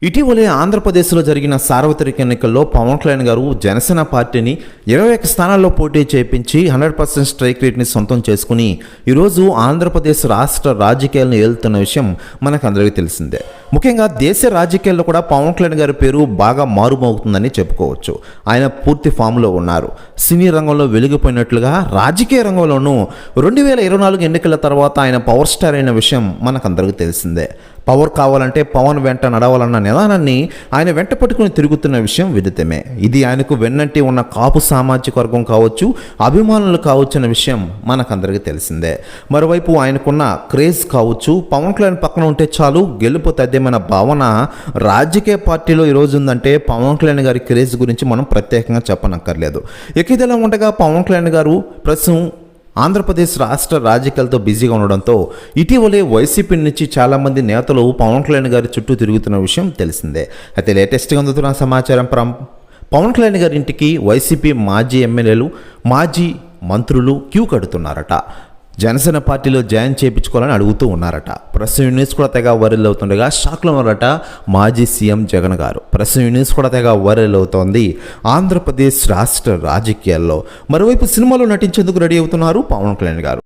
ఇటీవలే ఆంధ్రప్రదేశ్లో జరిగిన సార్వత్రిక ఎన్నికల్లో పవన్ కళ్యాణ్ గారు జనసేన పార్టీని 21 స్థానాల్లో పోటీ చేయించి 100% స్ట్రైక్ రేట్ని సొంతం చేసుకుని ఈరోజు ఆంధ్రప్రదేశ్ రాష్ట్ర రాజకీయాలను ఏలుతున్న విషయం మనకందరికీ తెలిసిందే. ముఖ్యంగా దేశ రాజకీయాల్లో కూడా పవన్ కళ్యాణ్ గారి పేరు బాగా మారుమోగుతుందని చెప్పుకోవచ్చు. ఆయన పూర్తి ఫామ్లో ఉన్నారు. సినీ రంగంలో వెలిగిపోయినట్లుగా రాజకీయ రంగంలోనూ 2024 ఎన్నికల తర్వాత ఆయన పవర్ స్టార్ అయిన విషయం మనకందరికీ తెలిసిందే. పవర్ కావాలంటే పవన్ వెంట నడవాలన్న నిదానాన్ని ఆయన వెంట పట్టుకుని తిరుగుతున్న విషయం విదితమే. ఇది ఆయనకు వెన్నంటి ఉన్న కాపు సామాజిక వర్గం కావచ్చు, అభిమానులు కావచ్చు అన్న విషయం మనకందరికీ తెలిసిందే. మరోవైపు ఆయనకున్న క్రేజ్ కావచ్చు, పవన్ కళ్యాణ్ పక్కన ఉంటే చాలు గెలుపు తథ్యమైన భావన రాజకీయ పార్టీలో ఈరోజు ఉందంటే పవన్ కళ్యాణ్ గారి క్రేజ్ గురించి మనం ప్రత్యేకంగా చెప్పనక్కర్లేదు. ఇదిలా ఉండగా పవన్ కళ్యాణ్ గారు ప్రస్తుతం ఆంధ్రప్రదేశ్ రాష్ట్ర రాజకీయాలతో బిజీగా ఉండడంతో ఇటీవలే వైసీపీ నుంచి చాలామంది నేతలు పవన్ కళ్యాణ్ గారి చుట్టూ తిరుగుతున్న విషయం తెలిసిందే. అయితే లేటెస్ట్గా అందుతున్న సమాచారం పవన్ కళ్యాణ్ గారి ఇంటికి వైసీపీ మాజీ ఎమ్మెల్యేలు, మాజీ మంత్రులు క్యూ కడుతున్నారట. జనసేన పార్టీలో జాయిన్ చేయించుకోవాలని అడుగుతూ ఉన్నారట. ప్రస్తుతం న్యూస్ కూడా తెగ వైరల్ అవుతుండగా షాక్లో ఉన్నారట మాజీ సీఎం జగన్ గారు. ప్రస్తుతం న్యూస్ కూడా తెగ వైరల్ అవుతోంది ఆంధ్రప్రదేశ్ రాష్ట్ర రాజకీయాల్లో. మరోవైపు సినిమాలో నటించేందుకు రెడీ అవుతున్నారు పవన్ కళ్యాణ్ గారు.